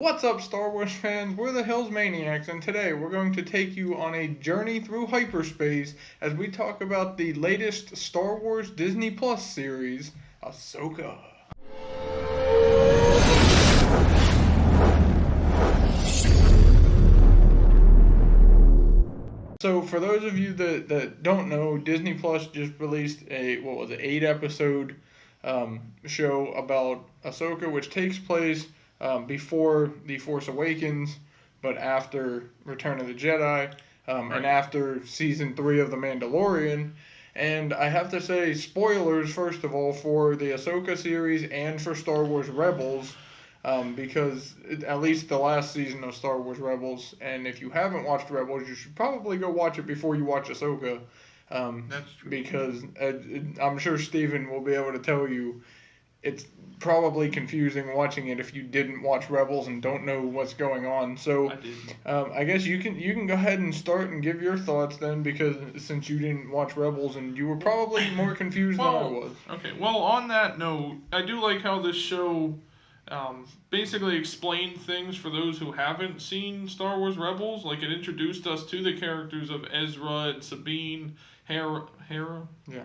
What's up, Star Wars fans? We're the Hills Maniacs, and today we're going to take you on a journey through hyperspace as we talk about the latest Star Wars Disney Plus series, Ahsoka. So, for those of you that don't know, Disney Plus just released a, what was it, 8 episode show about Ahsoka, which takes place before The Force Awakens, but after Return of the Jedi, and after season 3 of The Mandalorian. And I have to say, spoilers, first of all, for the Ahsoka series and for Star Wars Rebels, because at least the last season of Star Wars Rebels, and if you haven't watched Rebels, you should probably go watch it before you watch Ahsoka. That's true. Because I'm sure Steven will be able to tell you it's probably confusing watching it if you didn't watch Rebels and don't know what's going on. So I guess you can go ahead and start and give your thoughts then, because since you didn't watch Rebels and you were probably more confused than I was. Okay. Well, on that note, I do like how this show basically explained things for those who haven't seen Star Wars Rebels. Like, it introduced us to the characters of Ezra and Sabine, Hera. Yeah.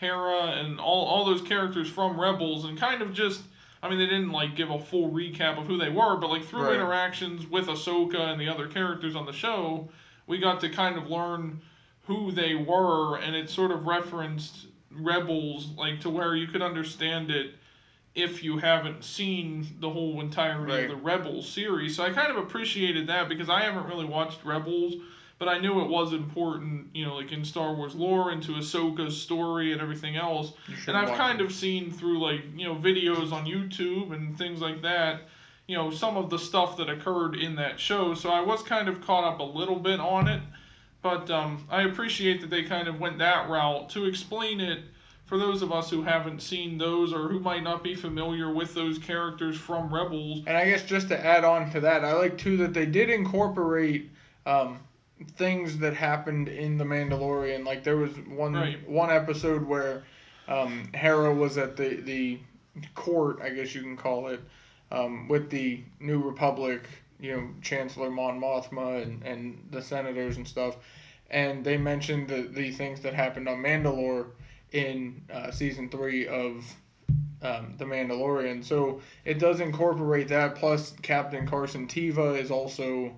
Hera and all those characters from Rebels, and kind of just, I mean, they didn't like give a full recap of who they were, but like through interactions with Ahsoka and the other characters on the show, we got to kind of learn who they were, and it sort of referenced Rebels, like to where you could understand it if you haven't seen the whole entirety of the Rebels series. So I kind of appreciated that, because I haven't really watched Rebels, but I knew it was important, like in Star Wars lore, into Ahsoka's story and everything else. And I've kind of seen through videos on YouTube and things like that, some of the stuff that occurred in that show. So I was kind of caught up a little bit on it, but I appreciate that they kind of went that route to explain it for those of us who haven't seen those, or who might not be familiar with those characters from Rebels. And I guess just to add on to that, I like too that they did incorporate things that happened in The Mandalorian. Like, there was one episode where Hera was at the court, I guess you can call it, with the New Republic, Chancellor Mon Mothma and the senators and stuff, and they mentioned the things that happened on Mandalore in season 3 of The Mandalorian. So it does incorporate that. Plus, Captain Carson Teva is also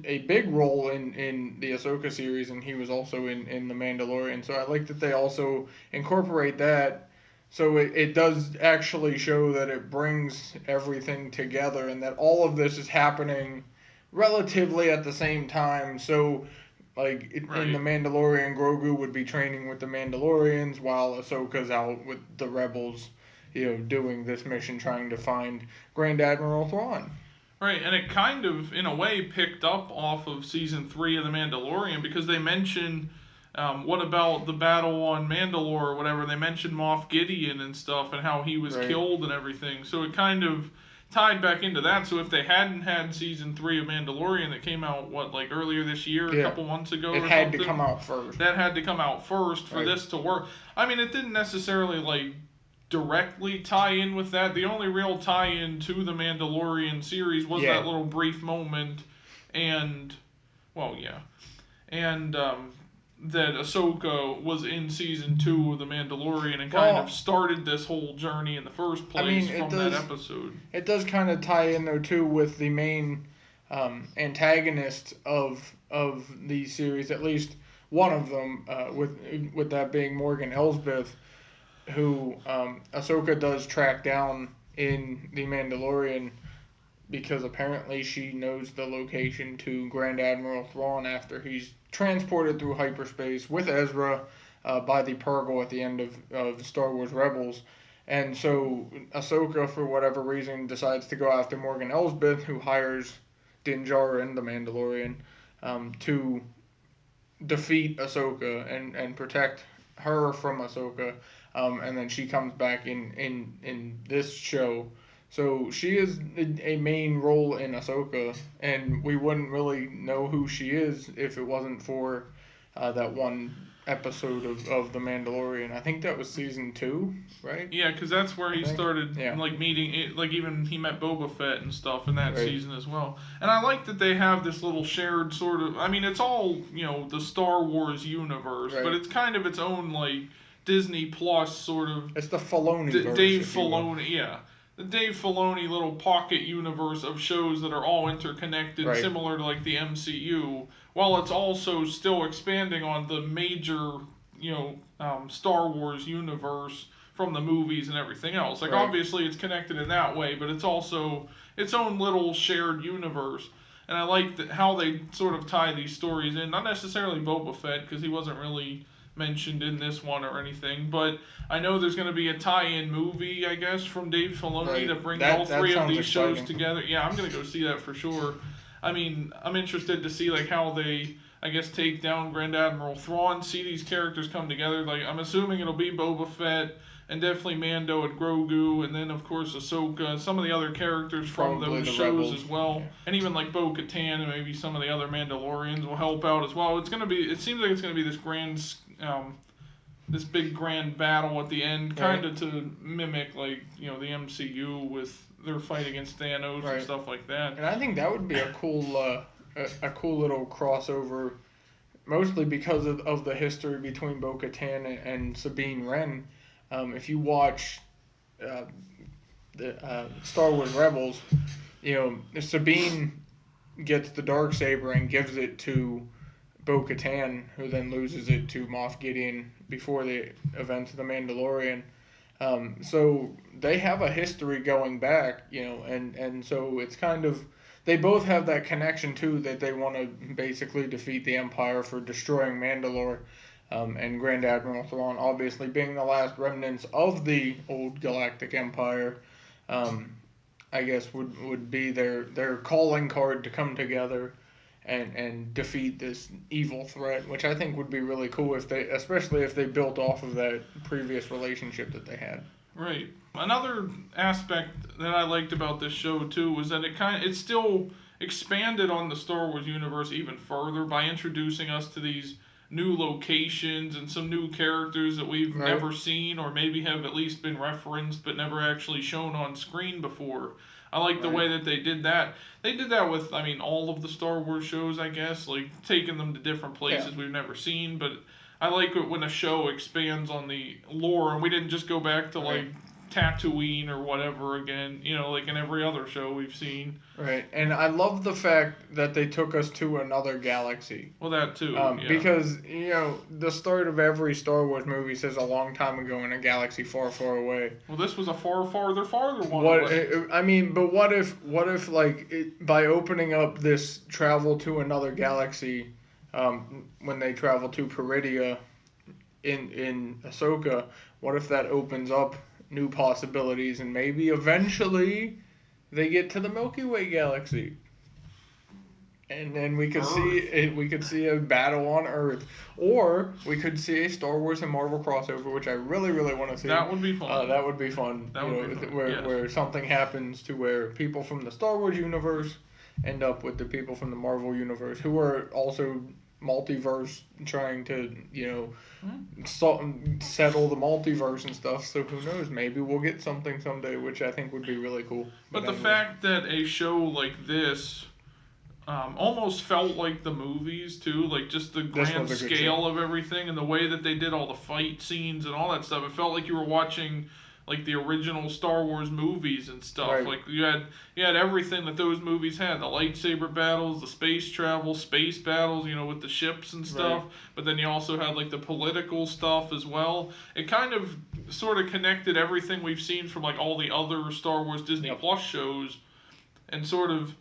a big role in the Ahsoka series, and he was also in The Mandalorian. So I like that they also incorporate that. So it does actually show that it brings everything together, and that all of this is happening relatively at the same time. So, like, in The Mandalorian, Grogu would be training with the Mandalorians while Ahsoka's out with the Rebels, doing this mission, trying to find Grand Admiral Thrawn. Right, and it kind of, in a way, picked up off of season 3 of The Mandalorian, because they mention, what about the battle on Mandalore or whatever? They mentioned Moff Gideon and stuff, and how he was killed and everything. So it kind of tied back into that. So if they hadn't had season 3 of Mandalorian that came out, earlier this year, a couple months ago or something? It had to come out first. That had to come out first for this to work. I mean, it didn't necessarily, directly tie in with that. The only real tie-in to the Mandalorian series was that little brief moment, and that Ahsoka was in season 2 of the Mandalorian and kind of started this whole journey in the first place that episode. It does kind of tie in though too with the main antagonist of the series, at least one of them, with that being Morgan Elsbeth, who Ahsoka does track down in The Mandalorian, because apparently she knows the location to Grand Admiral Thrawn after he's transported through hyperspace with Ezra by the Purrgil at the end of Star Wars Rebels. And so Ahsoka, for whatever reason, decides to go after Morgan Elsbeth, who hires Din Djarin, the Mandalorian, to defeat Ahsoka and protect her from Ahsoka. And then she comes back in this show. So she is a main role in Ahsoka, and we wouldn't really know who she is if it wasn't for that one episode of The Mandalorian. I think that was season 2, right? Yeah, because that's where he started Yeah. like meeting, like even he met Boba Fett and stuff in that Right. season as well. And I like that they have this little shared sort of. I mean, it's all the Star Wars universe, but Right. it's kind of its own like Disney Plus sort of. It's the Filoni verse, Dave if you will. Filoni, yeah. The Dave Filoni little pocket universe of shows that are all interconnected, Right. similar to like the MCU, while it's also still expanding on the major, Star Wars universe from the movies and everything else. Like Right. obviously it's connected in that way, but it's also its own little shared universe. And I like how they sort of tie these stories in. Not necessarily Boba Fett, because he wasn't really mentioned in this one or anything, but I know there's going to be a tie-in movie, I guess, from Dave Filoni Right. that brings That- all that three of sounds these shows exciting. together. Yeah, I'm going to go see that for sure. I mean, I'm interested to see like how they, I guess, take down Grand Admiral Thrawn, see these characters come together. Like I'm assuming it'll be Boba Fett and definitely Mando and Grogu, and then of course Ahsoka, some of the other characters from Probably those the shows Rebels. as well, Yeah. and even like Bo-Katan and maybe some of the other Mandalorians will help out as well. It's gonna be. It seems like it's gonna be this grand, this big grand battle at the end, kind of to mimic like the MCU with their fight against Thanos Right. and stuff like that. And I think that would be a cool, a cool little crossover, mostly because of the history between Bo-Katan and Sabine Wren. If you watch the Star Wars Rebels, Sabine gets the Darksaber and gives it to Bo-Katan, who then loses it to Moff Gideon before the events of The Mandalorian. So they have a history going back, and so it's kind of, they both have that connection too, that they want to basically defeat the Empire for destroying Mandalore, and Grand Admiral Thrawn obviously being the last remnants of the old Galactic Empire. I guess would be their calling card to come together and defeat this evil threat, which I think would be really cool especially if they built off of that previous relationship that they had. Right. Another aspect that I liked about this show too was that it still expanded on the Star Wars universe even further by introducing us to these new locations and some new characters that we've Right. never seen or maybe have at least been referenced but never actually shown on screen before. I like the Right. way that they did that. They did that with, I mean, all of the Star Wars shows, I guess, like taking them to different places we've never seen. But I like it when a show expands on the lore and we didn't just go back to like Tatooine or whatever again, like in every other show we've seen. Right, and I love the fact that they took us to another galaxy. Well, that too. Because, the start of every Star Wars movie says a long time ago in a galaxy far, far away. Well, this was a farther one. But what if like, by opening up this travel to another galaxy, when they travel to Peridia in Ahsoka, what if that opens up new possibilities and maybe eventually they get to the Milky Way galaxy, and then we could see a battle on Earth, or we could see a Star Wars and Marvel crossover, which I really want to see. That would be fun. That would be fun. Where something happens to where people from the Star Wars universe end up with the people from the Marvel universe, who are also multiverse trying to settle the multiverse and stuff. So who knows, maybe we'll get something someday, which I think would be really cool. But the fact that a show like this almost felt like the movies too, like just the grand scale of everything and the way that they did all the fight scenes and all that stuff, it felt like you were watching like the original Star Wars movies and stuff. Right. Like you had everything that those movies had: the lightsaber battles, the space travel, space battles, with the ships and stuff. Right. But then you also had like the political stuff as well. It kind of sort of connected everything we've seen from like all the other Star Wars Disney Plus shows, and sort of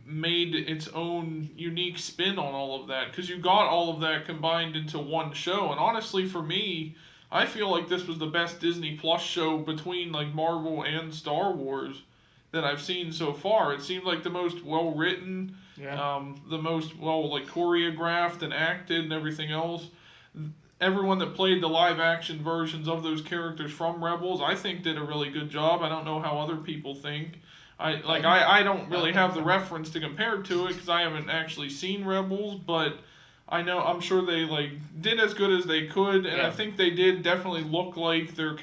made its own unique spin on all of that, because you got all of that combined into one show. And honestly, for me, I feel like this was the best Disney Plus show between like Marvel and Star Wars that I've seen so far. It seemed like the most well written, the most well like choreographed and acted and everything else. Everyone that played the live action versions of those characters from Rebels, I think did a really good job. I don't know how other people think. I don't really have the reference to compare to it because I haven't actually seen Rebels, but I know. I'm sure they like did as good as they could, and I think they did definitely look like their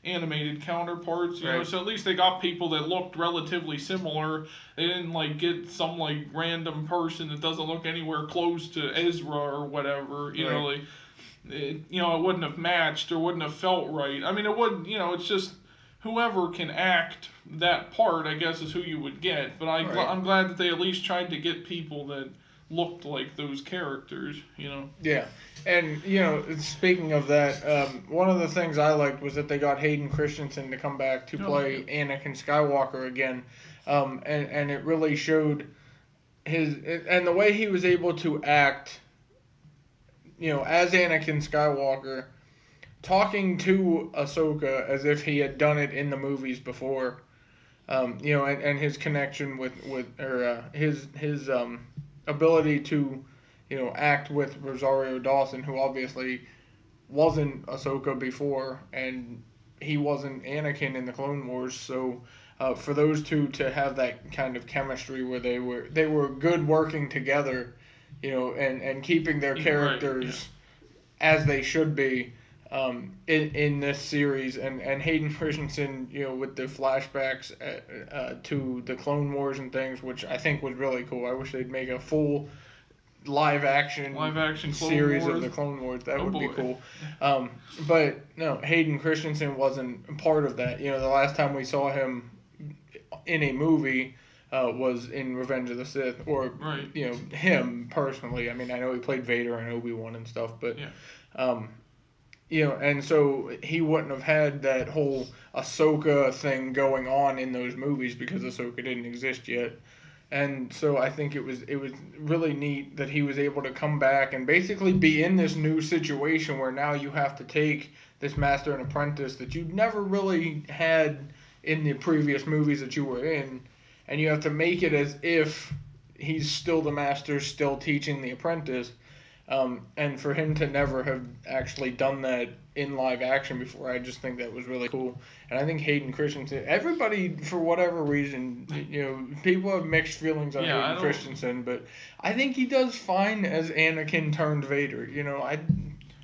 animated counterparts. You know, Right. so at least they got people that looked relatively similar. They didn't like get some like random person that doesn't look anywhere close to Ezra or whatever. You know, Right. like it wouldn't have matched or wouldn't have felt right. I mean, it would. You know, it's just whoever can act that part, I guess, is who you would get. But Right. I'm glad that they at least tried to get people that looked like those characters, you know. Yeah, and speaking of that, one of the things I liked was that they got Hayden Christensen to come back to Oh, play Anakin Skywalker again, and it really showed his and the way he was able to act, as Anakin Skywalker, talking to Ahsoka as if he had done it in the movies before, and his connection with or his ability to, act with Rosario Dawson, who obviously wasn't Ahsoka before, and he wasn't Anakin in the Clone Wars. So, for those two to have that kind of chemistry where they were good working together, and keeping their right, yeah. characters as they should be. In this series, and Hayden Christensen, with the flashbacks to the Clone Wars and things, which I think was really cool. I wish they'd make a full live action Clone series of Wars. the Clone Wars. That Oh would be boy. cool. But no, Hayden Christensen wasn't part of that. The last time we saw him in a movie was in Revenge of the Sith, or Right. him personally. I mean, I know he played Vader and Obi-Wan and stuff, but Yeah. um, and so he wouldn't have had that whole Ahsoka thing going on in those movies because Ahsoka didn't exist yet. And so I think it was really neat that he was able to come back and basically be in this new situation where now you have to take this master and apprentice that you never really had in the previous movies that you were in, and you have to make it as if he's still the master, still teaching the apprentice. And for him to never have actually done that in live action before, I just think that was really cool. And I think Hayden Christensen, everybody, for whatever reason, people have mixed feelings on Yeah, I Hayden don't. Christensen, but I think he does fine as Anakin turned Vader. Yeah, I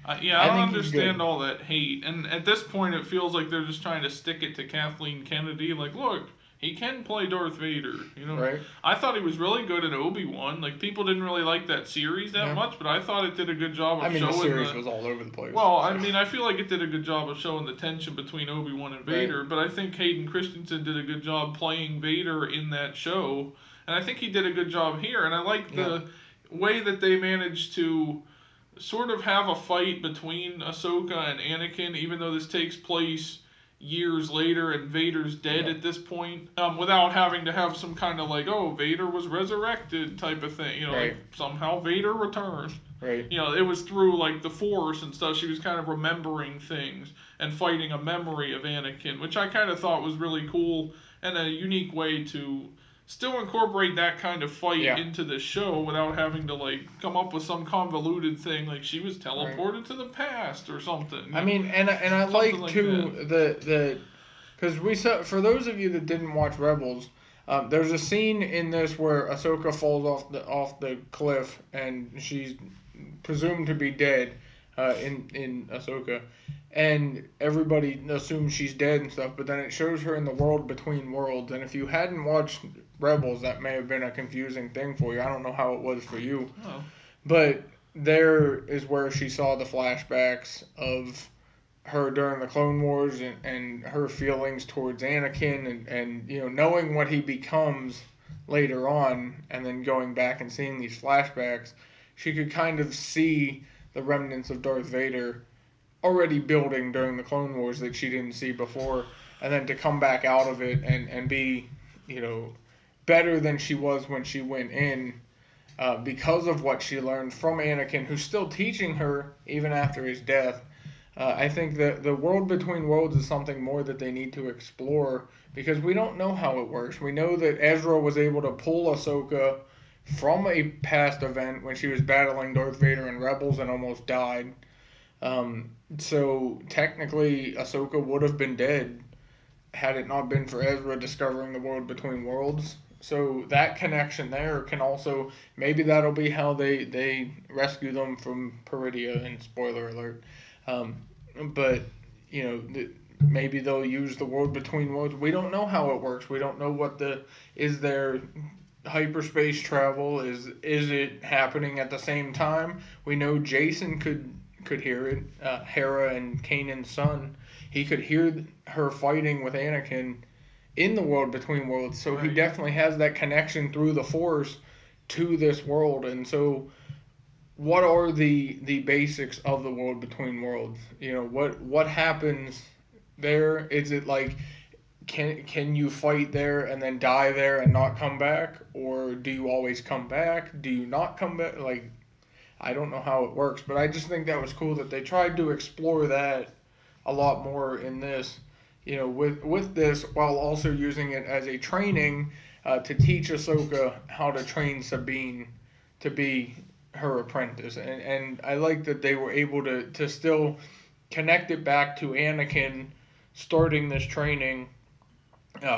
I don't think he's understand good. all that hate. And at this point, it feels like they're just trying to stick it to Kathleen Kennedy. Like, look, he can play Darth Vader. You know, Right? I thought he was really good in Obi-Wan. Like, people didn't really like that series that Yeah. much, but I thought it did a good job I of mean, the showing series the. was all over the place. Well, I So. mean, I feel like it did a good job of showing the tension between Obi-Wan and Right. Vader, but I think Hayden Christensen did a good job playing Vader in that show, and I think he did a good job here, and I like Yeah. the way that they managed to sort of have a fight between Ahsoka and Anakin, even though this takes place years later and Vader's dead Yeah. at this point, without having to have some kind of like, oh, Vader was resurrected type of thing. You know, Right. like somehow Vader returned. Right. You know, it was through like the Force and stuff. She was kind of remembering things and fighting a memory of Anakin, which I kind of thought was really cool and a unique way to still incorporate that kind of fight Yeah. into the show without having to like come up with some convoluted thing like she was Right. teleported to the past or something. I mean, and I like like too the because we saw, for those of you that didn't watch Rebels, there's a scene in this where Ahsoka falls off the cliff and she's presumed to be dead, in Ahsoka, and everybody assumes she's dead and stuff. But then it shows her in the world between worlds, and if you hadn't watched Rebels, that may have been a confusing thing for you. I don't know how it was for you, Oh, but there is where she saw the flashbacks of her during the Clone Wars, and her feelings towards Anakin, and knowing what he becomes later on, and then going back and seeing these flashbacks, she could kind of see the remnants of Darth Vader already building during the Clone Wars that she didn't see before, and then to come back out of it and be, better than she was when she went in, because of what she learned from Anakin, who's still teaching her even after his death. I think that the world between worlds is something more that they need to explore, because we don't know how it works. We know that Ezra was able to pull Ahsoka from a past event when she was battling Darth Vader in Rebels and almost died. So technically, Ahsoka would have been dead had it not been for Ezra discovering the world between worlds. So that connection there can also, maybe that'll be how they rescue them from Peridia. And spoiler alert, um, but you know maybe they'll use the world between worlds. We don't know how it works. We don't know what the is there hyperspace travel, is it happening at the same time. We know Jason could hear it. Hera and Kanan's son, he could hear her fighting with Anakin in the world between worlds. So he definitely has that connection through the Force to this world. And so, what are the basics of the world between worlds? You know, what happens there? Is it like can you fight there and then die there and not come back, or do you always come back? Do you not come back? Like, I don't know how it works, but I just think that was cool that they tried to explore that a lot more in this, you know, with this, while also using it as a training to teach Ahsoka how to train Sabine to be her apprentice. And I like that they were able to still connect it back to Anakin starting this training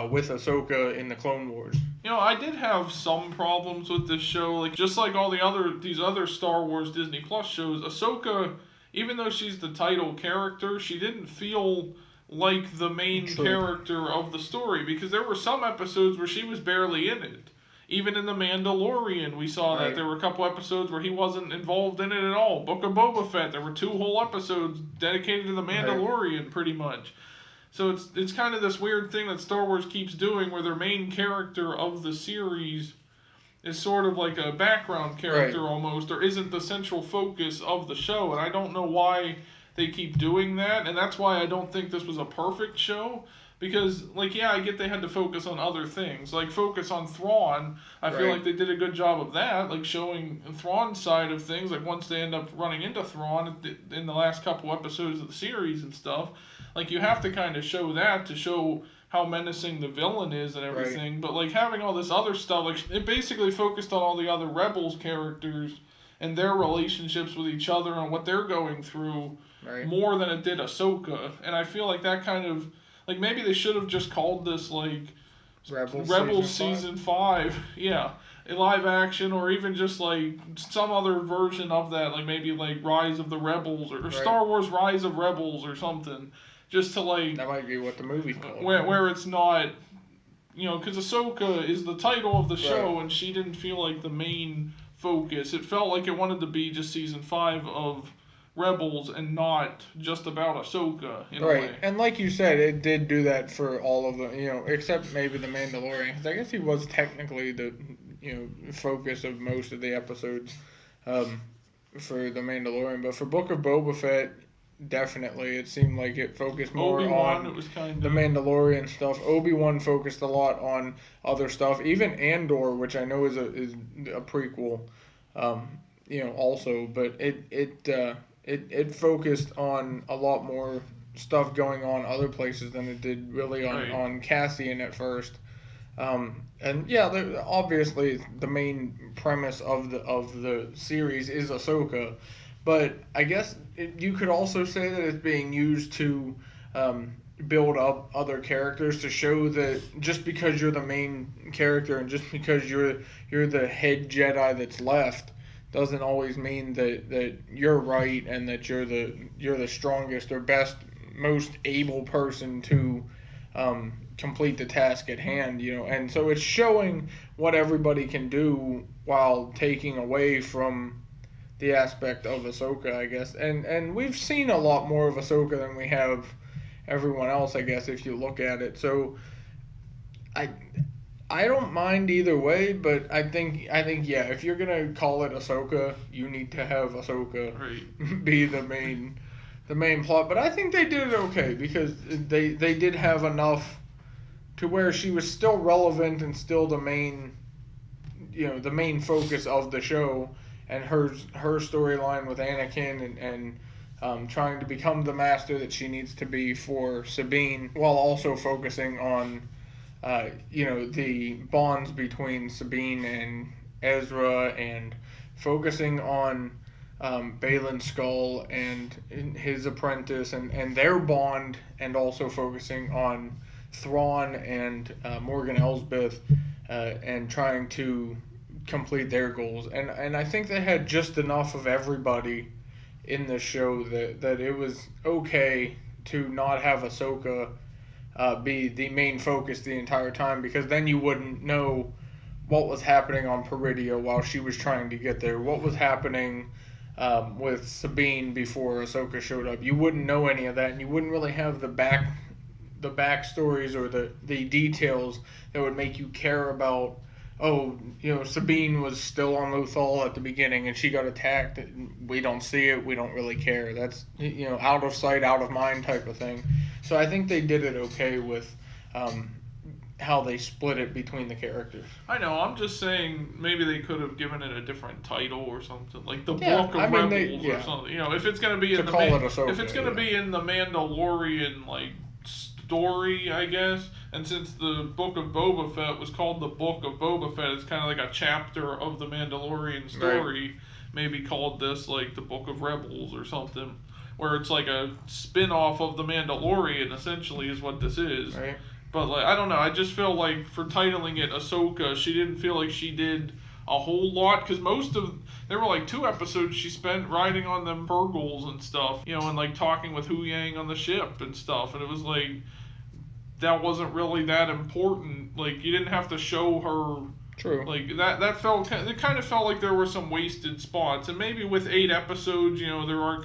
with Ahsoka in the Clone Wars. You know, I did have some problems with this show. Like, just like all these other Star Wars Disney Plus shows, Ahsoka, even though she's the title character, she didn't feel like the main character of the story, because there were some episodes where she was barely in it. Even in The Mandalorian, we saw that there were a couple episodes where he wasn't involved in it at all. Book of Boba Fett, there were 2 whole episodes dedicated to The Mandalorian, pretty much. So it's kind of this weird thing that Star Wars keeps doing, where their main character of the series is sort of like a background character almost, or isn't the central focus of the show. And I don't know why they keep doing that, and that's why I don't think this was a perfect show. Because, like, yeah, I get they had to focus on other things. Like, focus on Thrawn. I feel like they did a good job of that, like, showing Thrawn's side of things. Like, once they end up running into Thrawn in the last couple episodes of the series and stuff, like, you have to kind of show that to show how menacing the villain is and everything. But, like, having all this other stuff, like, it basically focused on all the other Rebels characters and their relationships with each other and what they're going through more than it did Ahsoka. And I feel like that kind of... Like, maybe they should have just called this, like, Rebels Season 5. Yeah. A live action, or even just, like, some other version of that. Like, maybe, like, Rise of the Rebels, or Star Wars Rise of Rebels, or something. Just to, like... That might be what the movie's called. Where it's not... You know, because Ahsoka is the title of the show, and she didn't feel like the main focus. It felt like it wanted to be just Season 5 of Rebels and not just about Ahsoka in a way. And like you said, it did do that for all of them, you know, except maybe the Mandalorian, because I guess he was technically the, you know, focus of most of the episodes for the Mandalorian. But for Book of Boba Fett, definitely, it seemed like it focused more on the Mandalorian stuff. Obi-Wan focused a lot on other stuff, even Andor, which I know is a prequel, you know, also, but it focused on a lot more stuff going on other places than it did really on Cassian at first. And yeah, obviously the main premise of the series is Ahsoka, but I guess you could also say that it's being used to build up other characters, to show that just because you're the main character and just because you're the head Jedi that's left, doesn't always mean that you're right and that you're the strongest or best, most able person to complete the task at hand, you know. And so it's showing what everybody can do while taking away from the aspect of Ahsoka, I guess. And we've seen a lot more of Ahsoka than we have everyone else, I guess, if you look at it. So I don't mind either way, but I think yeah, if you're gonna call it Ahsoka, you need to have Ahsoka be the main plot. But I think they did it okay, because they did have enough to where she was still relevant and still the main focus of the show, and her storyline with Anakin and trying to become the master that she needs to be for Sabine, while also focusing on the bonds between Sabine and Ezra, and focusing on Baylan Skoll and his apprentice and their bond, and also focusing on Thrawn and Morgan Elsbeth, and trying to complete their goals. And I think they had just enough of everybody in the show that it was okay to not have Ahsoka be the main focus the entire time, because then you wouldn't know what was happening on Peridia while she was trying to get there, what was happening with Sabine before Ahsoka showed up. You wouldn't know any of that, and you wouldn't really have the backstories or the details that would make you care about. Oh, Sabine was still on Lothal at the beginning and she got attacked. We don't see it. We don't really care. That's out of sight, out of mind type of thing. So I think they did it okay with how they split it between the characters. I know. I'm just saying maybe they could have given it a different title or something, like the Yeah, Book of Rebels or something. If it's gonna be in Ahsoka, if it's gonna be in the Mandalorian story, I guess. And since the Book of Boba Fett was called the Book of Boba Fett, it's kind of like a chapter of the Mandalorian story. Right. Maybe called this like the Book of Rebels or something, where it's like a spin-off of the Mandalorian. Essentially, is what this is. Right. But I don't know. I just feel like for titling it Ahsoka, she didn't feel like she did a whole lot, because there were 2 episodes she spent riding on them Purgles and stuff, and talking with Hu Yang on the ship and stuff, and it was that wasn't really that important. You didn't have to show her. True. That felt, it kind of felt like there were some wasted spots, and maybe with 8 episodes, there are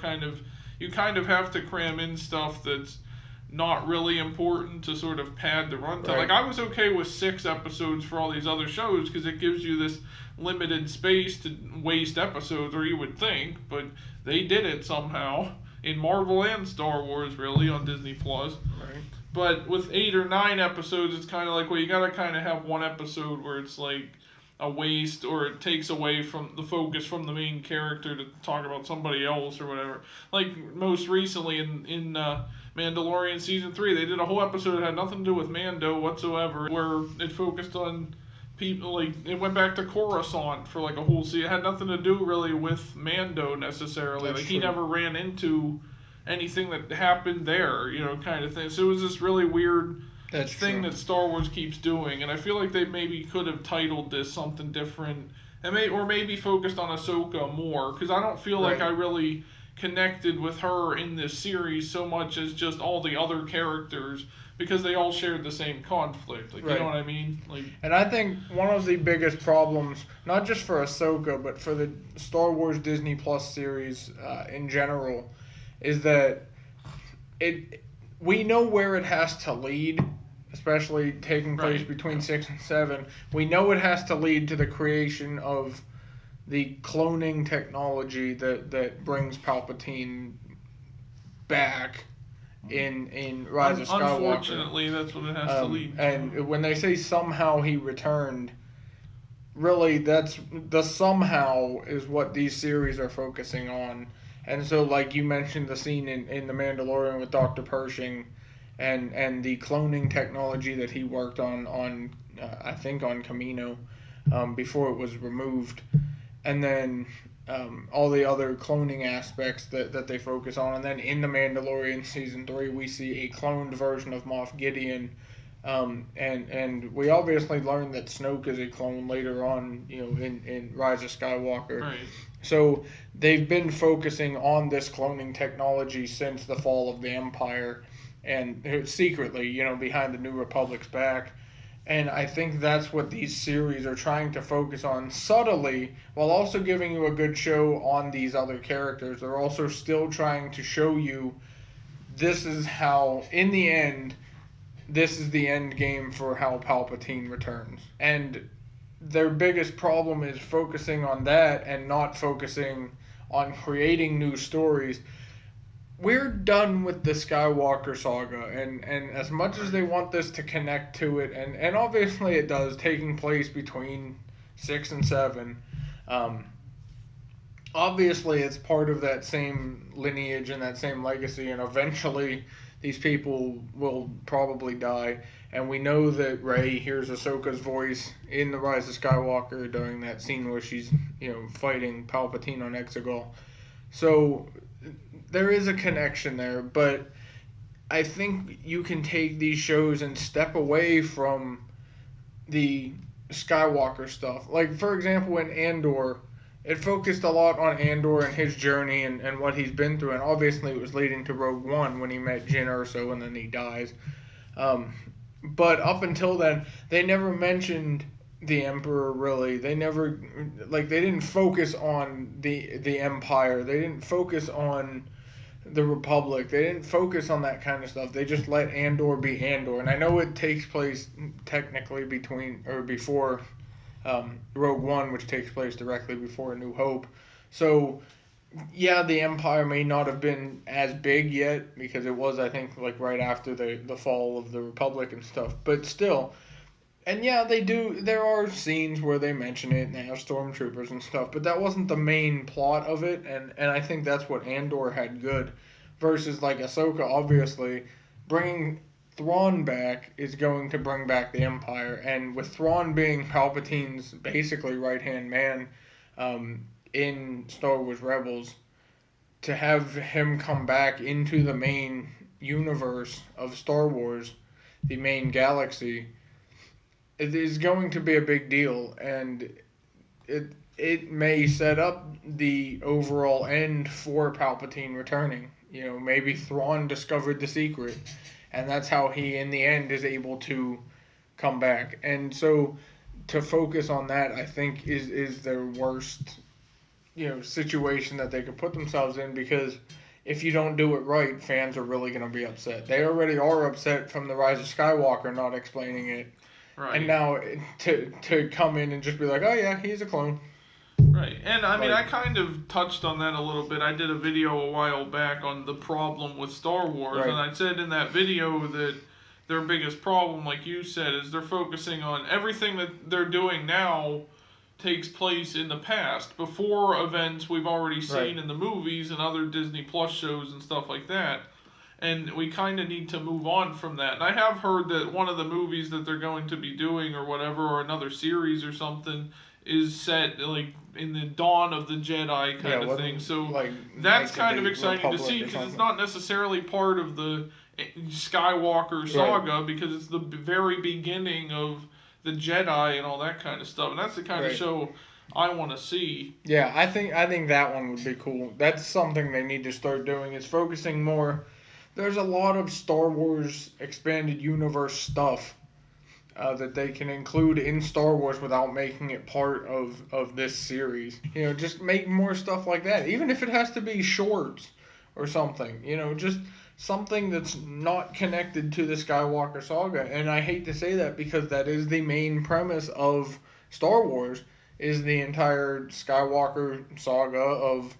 you kind of have to cram in stuff that's not really important to sort of pad the runtime. Right. I was okay with 6 episodes for all these other shows because it gives you this limited space to waste episodes, or you would think, but they did it somehow in Marvel and Star Wars, really, on Disney Plus. Right. But with 8 or 9 episodes, it's kind of well, you gotta kind of have one episode where it's a waste, or it takes away from the focus from the main character to talk about somebody else or whatever. Most recently in Mandalorian Season 3, they did a whole episode that had nothing to do with Mando whatsoever, where it focused on people, it went back to Coruscant for a whole season. It had nothing to do really with Mando necessarily. He never ran into anything that happened there, kind of thing. So it was this really weird thing that Star Wars keeps doing, and I feel like they maybe could have titled this something different, or maybe focused on Ahsoka more, because I don't feel like I really connected with her in this series so much as just all the other characters, because they all shared the same conflict. You know what I mean? And I think one of the biggest problems, not just for Ahsoka, but for the Star Wars Disney Plus series in general, is that we know where it has to lead, especially taking place between 6 and 7. We know it has to lead to the creation of the cloning technology that brings Palpatine back in Rise of Skywalker. Unfortunately, that's what it has to lead to. And when they say somehow he returned, really that's the somehow is what these series are focusing on. And so, you mentioned the scene in The Mandalorian with Dr. Pershing and the cloning technology that he worked on I think on Kamino before it was removed. And then all the other cloning aspects that they focus on. And then in The Mandalorian Season 3, we see a cloned version of Moff Gideon. And we obviously learned that Snoke is a clone later on, in Rise of Skywalker. Right. So they've been focusing on this cloning technology since the fall of the Empire, and secretly, behind the New Republic's back. And I think that's what these series are trying to focus on subtly, while also giving you a good show on these other characters. They're also still trying to show you this is how, in the end, this is the end game for how Palpatine returns. And their biggest problem is focusing on that and not focusing on creating new stories. We're done with the Skywalker saga, and as much as they want this to connect to it, and obviously it does, taking place between 6 and 7, obviously it's part of that same lineage and that same legacy, and eventually these people will probably die. And we know that Rey hears Ahsoka's voice in The Rise of Skywalker during that scene where she's, fighting Palpatine on Exegol. So there is a connection there, but I think you can take these shows and step away from the Skywalker stuff. Like, for example, in Andor, it focused a lot on Andor and his journey and what he's been through, and obviously it was leading to Rogue One when he met Jyn Erso and then he dies. Um, but up until then, they never mentioned the Emperor really. They never, like, they didn't focus on the Empire. They didn't focus on the Republic. They didn't focus on that kind of stuff. They just let Andor be Andor. And I know it takes place technically between or before Rogue One, which takes place directly before A New Hope. So yeah, the Empire may not have been as big yet because it was, I think, like right after the fall of the Republic and stuff. But still, and yeah, they do. There are scenes where they mention it and they have stormtroopers and stuff, but that wasn't the main plot of it. And I think that's what Andor had good, versus like Ahsoka. Obviously, bringing Thrawn back is going to bring back the Empire, and with Thrawn being Palpatine's basically right hand man, in Star Wars Rebels, to have him come back into the main universe of Star Wars, the main galaxy, it is going to be a big deal, and it may set up the overall end for Palpatine returning. You know, maybe Thrawn discovered the secret, and that's how he, in the end, is able to come back. And so, to focus on that, I think is their worst, situation that they could put themselves in, because if you don't do it right, fans are really going to be upset. They already are upset from The Rise of Skywalker not explaining it. Right. And now to come in and just be like, oh yeah, he's a clone. Right. And I mean, I kind of touched on that a little bit. I did a video a while back on the problem with Star Wars, right. And I said in that video that their biggest problem, like you said, is they're focusing on everything that they're doing now takes place in the past, before events we've already seen right. in the movies and other Disney Plus shows and stuff like that. And we kind of need to move on from that. And I have heard that one of the movies that they're going to be doing or whatever, or another series or something, is set like in the dawn of the Jedi kind of thing. So like, that's kind of exciting to see, because it's not necessarily part of the Skywalker saga, right. because it's the very beginning of the Jedi and all that kind of stuff. And that's the kind right. of show I want to see. Yeah, I think that one would be cool. That's something they need to start doing, is focusing more. There's a lot of Star Wars expanded universe stuff that they can include in Star Wars without making it part of this series. Just make more stuff like that. Even if it has to be shorts or something. Just something that's not connected to the Skywalker saga. And I hate to say that, because that is the main premise of Star Wars, is the entire Skywalker saga of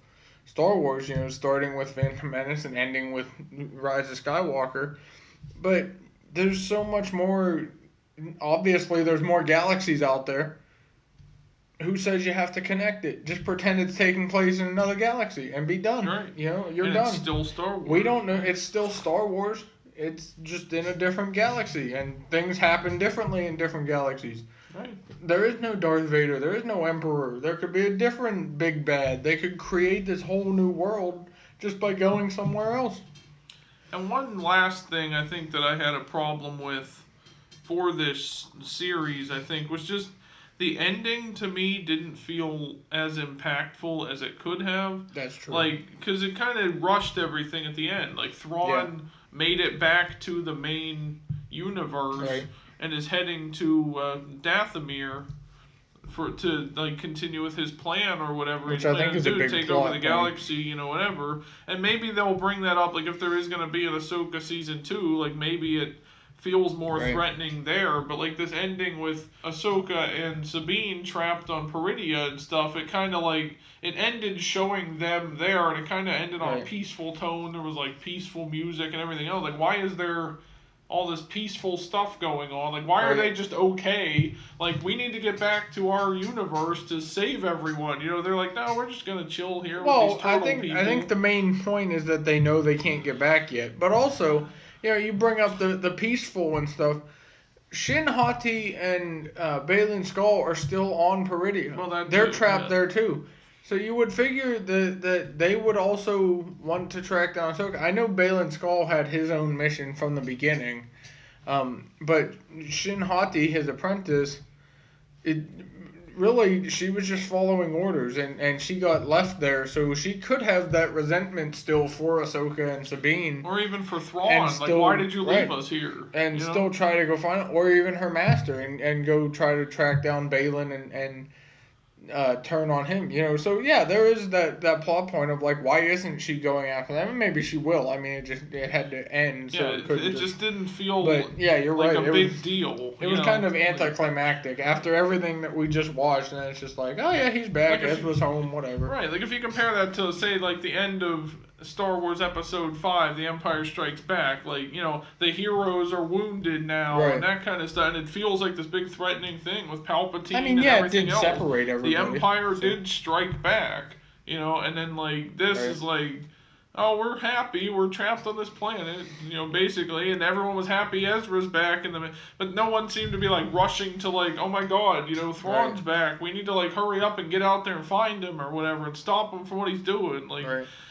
Star Wars, starting with Phantom Menace and ending with Rise of Skywalker. But there's so much more. Obviously, there's more galaxies out there. Who says you have to connect it? Just pretend it's taking place in another galaxy and be done. Right. You're and done. It's still Star Wars. We don't know. It's still Star Wars. It's just in a different galaxy, and things happen differently in different galaxies. Right. There is no Darth Vader. There is no Emperor. There could be a different big bad. They could create this whole new world just by going somewhere else. And one last thing I think that I had a problem with for this series, I think, was just the ending to me didn't feel as impactful as it could have. That's true. Like, because it kind of rushed everything at the end. Like, Thrawn made it back to the main universe. Right. And is heading to Dathomir to like continue with his plan or whatever. Which I think is a big take plot over the galaxy, whatever. And maybe they'll bring that up, like if there is going to be an Ahsoka season 2, like maybe it feels more right. threatening there. But like this ending with Ahsoka and Sabine trapped on Peridia and stuff, it kind of like it ended showing them there, and it kind of ended on a peaceful tone. There was like peaceful music and everything else. Like, why is there all this peaceful stuff going on? Like, why are they just okay? Like, we need to get back to our universe to save everyone. They're like, no, we're just gonna chill here with these turtle people. I think the main point is that they know they can't get back yet. But also, you bring up the peaceful and stuff. Shin Hati and Baylan Skoll are still on Peridia. Well, they're trapped there too. So you would figure that they would also want to track down Ahsoka. I know Baylan Skoll had his own mission from the beginning, but Shin Hati, his apprentice, it really, she was just following orders, and she got left there, so she could have that resentment still for Ahsoka and Sabine, or even for Thrawn. and still, why did you leave right, us here? and still try to go find, or even her master, and go try to track down Balin and turn on him, So yeah, there is that plot point of like, why isn't she going after them? And maybe she will. I mean, it had to end, so it couldn't. It just didn't feel. But yeah, you're like right. a big deal. It was kind of anticlimactic after everything that we just watched, and it's just like, oh yeah, he's back. Ezra's home, whatever. Right, like if you compare that to say like the end of Star Wars Episode 5, The Empire Strikes Back, like, the heroes are wounded now, right, and that kind of stuff, and it feels like this big threatening thing with Palpatine. I mean, and everything it did else. separate everybody. The Empire did strike back, and then like this is like, oh, we're happy, we're trapped on this planet, basically, and everyone was happy Ezra's back, but no one seemed to be like rushing to like, oh my God, Thrawn's back, we need to like hurry up and get out there and find him or whatever and stop him from what he's doing, like,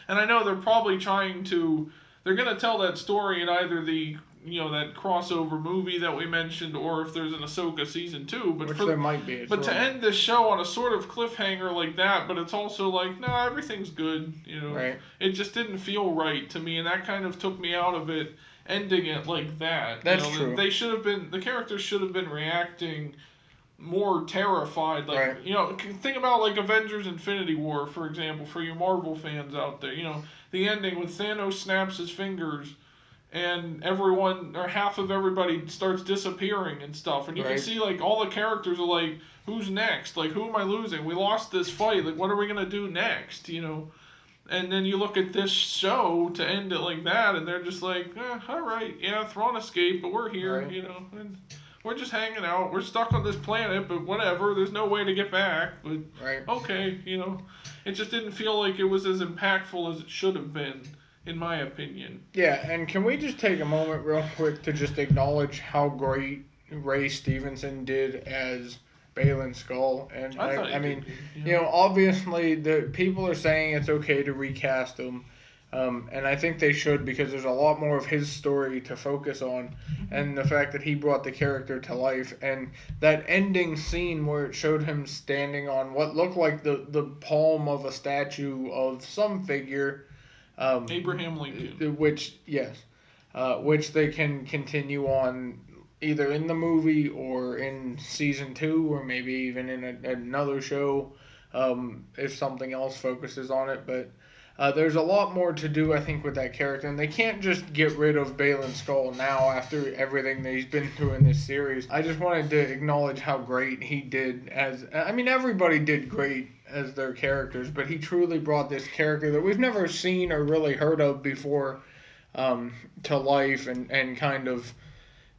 and I know they're probably they're gonna tell that story in either the that crossover movie that we mentioned, or if there's an Ahsoka season 2. But there might be. But to end this show on a sort of cliffhanger like that, but it's also like, no, everything's good. Right. It just didn't feel right to me, and that kind of took me out of it. Ending it like that. That's true. The characters should have been reacting more terrified. Like, think about like Avengers Infinity War, for example, for you Marvel fans out there. The ending when Thanos snaps his fingers and everyone or half of everybody starts disappearing and stuff, and you can see like all the characters are like, who's next? Like, who am I losing? We lost this fight, like what are we gonna do next? And then you look at this show to end it like that, and they're just like, all right, yeah, Thrawn escaped, but we're here, and we're just hanging out, we're stuck on this planet, but whatever, there's no way to get back, but okay, it just didn't feel like it was as impactful as it should have been, in my opinion. Yeah, and can we just take a moment real quick to just acknowledge how great Ray Stevenson did as Balin Skull? And I mean, obviously the people are saying it's okay to recast him, and I think they should, because there's a lot more of his story to focus on, and the fact that he brought the character to life, and that ending scene where it showed him standing on what looked like the palm of a statue of some figure. Abraham Lincoln. Which they can continue on either in the movie or in season 2, or maybe even in another show, if something else focuses on it. But there's a lot more to do, I think, with that character, and they can't just get rid of Balin Skull now after everything that he's been through in this series. I just wanted to acknowledge how great he did everybody did great as their characters, but he truly brought this character that we've never seen or really heard of before to life, and kind of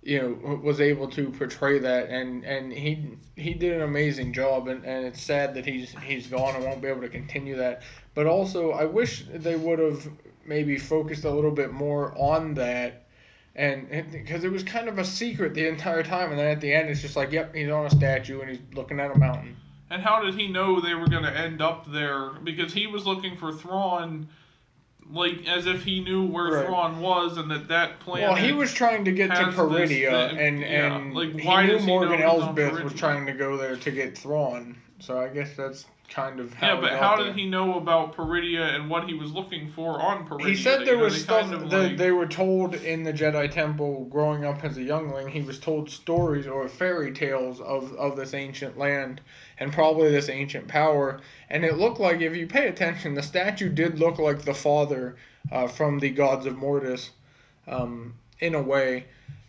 was able to portray that, and he did an amazing job, and it's sad that he's gone and won't be able to continue that. But also, I wish they would have maybe focused a little bit more on that, and because it was kind of a secret the entire time, and then at the end it's just like, yep, he's on a statue and he's looking at a mountain. And how did he know they were going to end up there? Because he was looking for Thrawn, like, as if he knew where Thrawn was, and that planet. Well, he was trying to get to Peridia, and like, he knew Morgan Elsbeth was trying to go there to get Thrawn. So I guess that's kind of how. Yeah, but how did he know about Peridia and what he was looking for on Peridia? He said there was stuff that they were told in the Jedi Temple growing up as a youngling. He was told stories or fairy tales of this ancient land and probably this ancient power. And it looked like, if you pay attention, the statue did look like the father from the Gods of Mortis, in a way.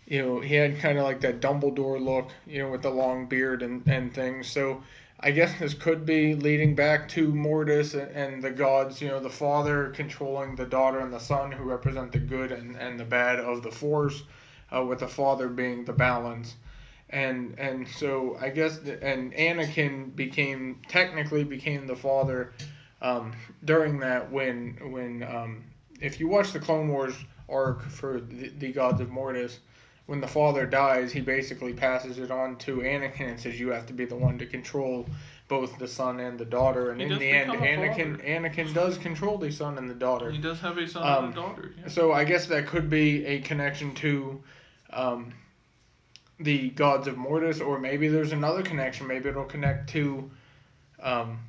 He had kind of like that Dumbledore look, with the long beard and things. So I guess this could be leading back to Mortis and the gods, the father controlling the daughter and the son, who represent the good and the bad of the Force, with the father being the balance. And so I guess, and Anakin technically became the father during that, when if you watch the Clone Wars arc for the Gods of Mortis, when the father dies, he basically passes it on to Anakin and says, you have to be the one to control both the son and the daughter. And in the end, Anakin does control the son and the daughter. He does have a son and a daughter. Yeah. So I guess that could be a connection to the gods of Mortis, or maybe there's another connection. Maybe it'll connect to um,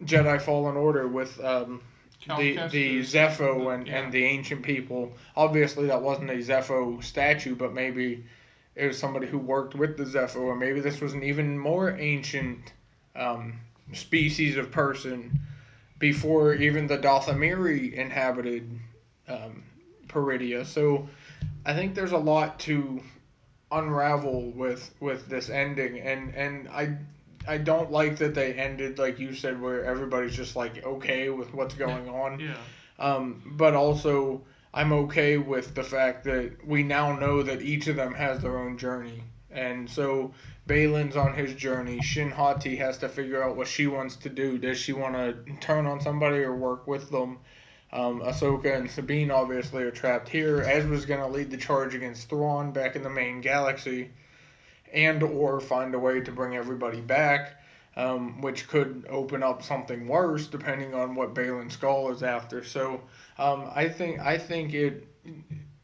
Jedi Fallen Order with the Zepho and the ancient people. Obviously, that wasn't a Zepho statue, but maybe it was somebody who worked with the Zepho, or maybe this was an even more ancient species of person before even the Dothamiri inhabited Peridia. So I think there's a lot to unravel with this ending, and I don't like that they ended like you said, where everybody's just like okay with what's going on. Yeah. But also I'm okay with the fact that we now know that each of them has their own journey, and so Balin's on his journey. Shin Hati has to figure out what she wants to do. Does she want to turn on somebody or work with them? Ahsoka and Sabine obviously are trapped here. Ezra's going to lead the charge against Thrawn back in the main galaxy, and or find a way to bring everybody back, which could open up something worse depending on what Balin Skull is after. So I think it.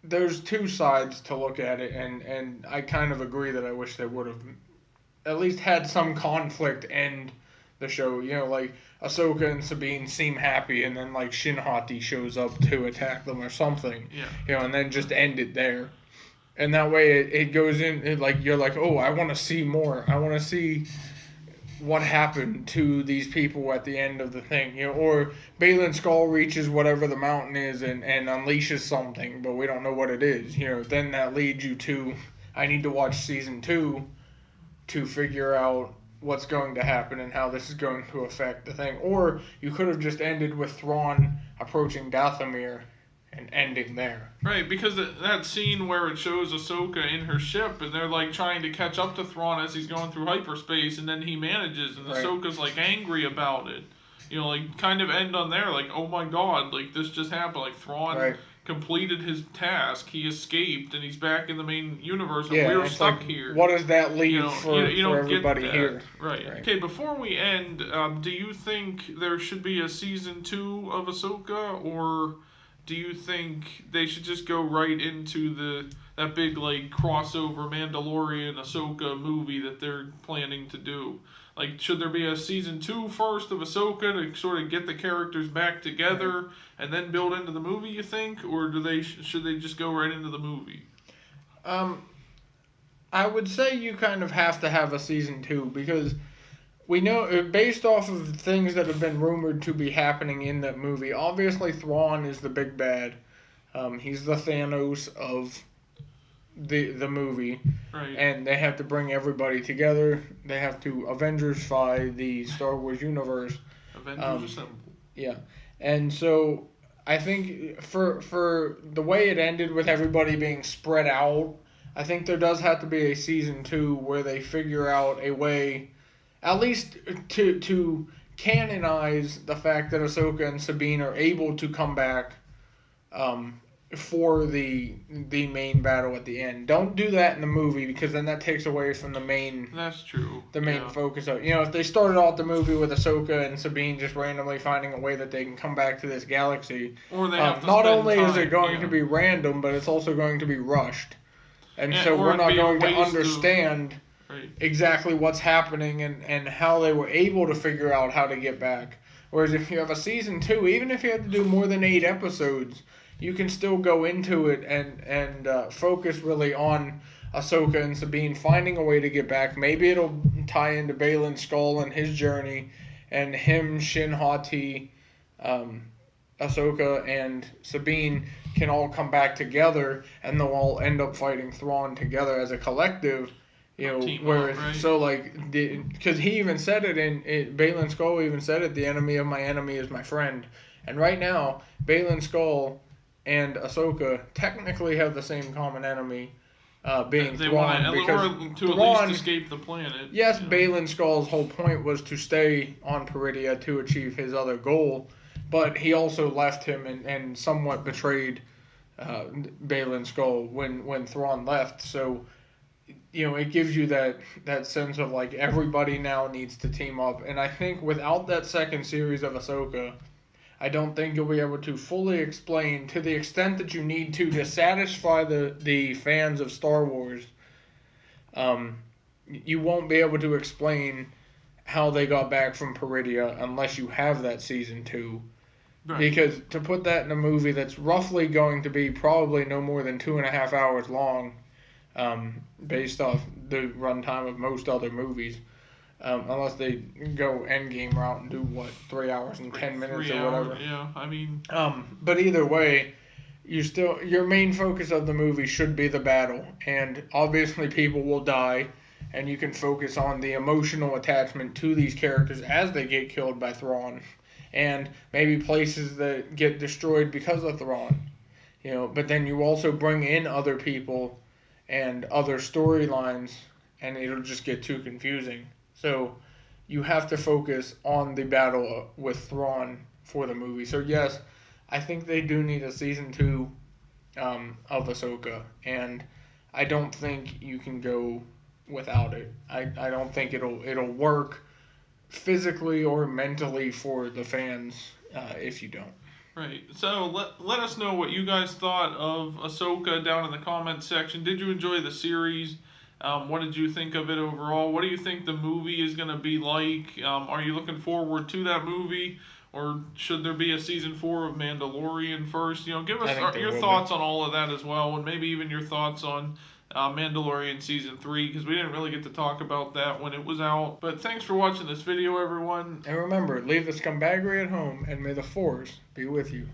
There's two sides to look at it, and I kind of agree that I wish they would have at least had some conflict end the show. You know, like Ahsoka and Sabine seem happy, and then like Shin Hati shows up to attack them or something. Yeah. You know, and then just end it there. And that way it goes in, like you're like, oh, I want to see more. I want to see what happened to these people at the end of the thing, you know, or Balin Skull reaches whatever the mountain is and unleashes something, but we don't know what it is, you know. Then that leads you to, I need to watch season 2 to figure out what's going to happen and how this is going to affect the thing. Or you could have just ended with Thrawn approaching Dathomir and ending there. Right, because that scene where it shows Ahsoka in her ship and they're like trying to catch up to Thrawn as he's going through hyperspace, and then he manages, and right. Ahsoka's like angry about it. You know, like kind of end on there, like, oh my god, like this just happened. Like Thrawn completed his task, he escaped, and he's back in the main universe, and we're stuck like, here. What does that leave for everybody here? Right. Okay, before we end, do you think there should be a season 2 of Ahsoka, or do you think they should just go right into that big like crossover Mandalorian Ahsoka movie that they're planning to do? Like, should there be a season 2 first of Ahsoka to sort of get the characters back together and then build into the movie, you think, or should they just go right into the movie? I would say you kind of have to have a season 2, because we know, based off of things that have been rumored to be happening in that movie, obviously Thrawn is the big bad. He's the Thanos of the movie. Right. And they have to bring everybody together. They have to Avengers-fy the Star Wars universe. Avengers Assemble. Yeah. And so I think for the way it ended with everybody being spread out, I think there does have to be a season 2 where they figure out a way, at least to canonize the fact that Ahsoka and Sabine are able to come back for the main battle at the end. Don't do that in the movie, because then that takes away from the main. That's true. The main focus of, you know, if they started off the movie with Ahsoka and Sabine just randomly finding a way that they can come back to this galaxy, or they have to not only is it going to be random, but it's also going to be rushed, and so we're not going to understand exactly what's happening and how they were able to figure out how to get back. Whereas if you have a season 2, even if you have to do more than 8 episodes, you can still go into it and focus really on Ahsoka and Sabine finding a way to get back. Maybe it'll tie into Balin Skull and his journey, and him, Shin Hati, Ahsoka, and Sabine can all come back together, and they'll all end up fighting Thrawn together as a collective. You know, so like, because he even said it Balin Skull even said it, the enemy of my enemy is my friend. And right now, Balin Skull and Ahsoka technically have the same common enemy, being Thrawn, because to Thrawn, at least escape the planet. Yes, Balin Skull's whole point was to stay on Peridia to achieve his other goal, but he also left him and somewhat betrayed Balin Skull when Thrawn left. So, you know, it gives you that sense of like everybody now needs to team up. And I think without that second series of Ahsoka, I don't think you'll be able to fully explain, to the extent that you need to satisfy the fans of Star Wars, You won't be able to explain how they got back from Peridia unless you have that season 2. Right. Because to put that in a movie that's roughly going to be probably no more than 2.5 hours long, based off the runtime of most other movies, unless they go endgame route and do 3 hours and 10 minutes or whatever. Yeah, I mean. But either way, your main focus of the movie should be the battle, and obviously people will die, and you can focus on the emotional attachment to these characters as they get killed by Thrawn, and maybe places that get destroyed because of Thrawn. But then you also bring in other people and other storylines, and it'll just get too confusing. So you have to focus on the battle with Thrawn for the movie. So yes, I think they do need a season 2 of Ahsoka, and I don't think you can go without it. I don't think it'll work physically or mentally for the fans if you don't. Right. So let us know what you guys thought of Ahsoka down in the comments section. Did you enjoy the series? What did you think of it overall? What do you think the movie is going to be like? Are you looking forward to that movie? Or should there be a season 4 of Mandalorian first? Give us your thoughts on all of that as well, and maybe even your thoughts on Mandalorian season 3, because we didn't really get to talk about that when it was out. But thanks for watching this video, everyone. And remember, leave the scumbaggery at home, and may the Force be with you.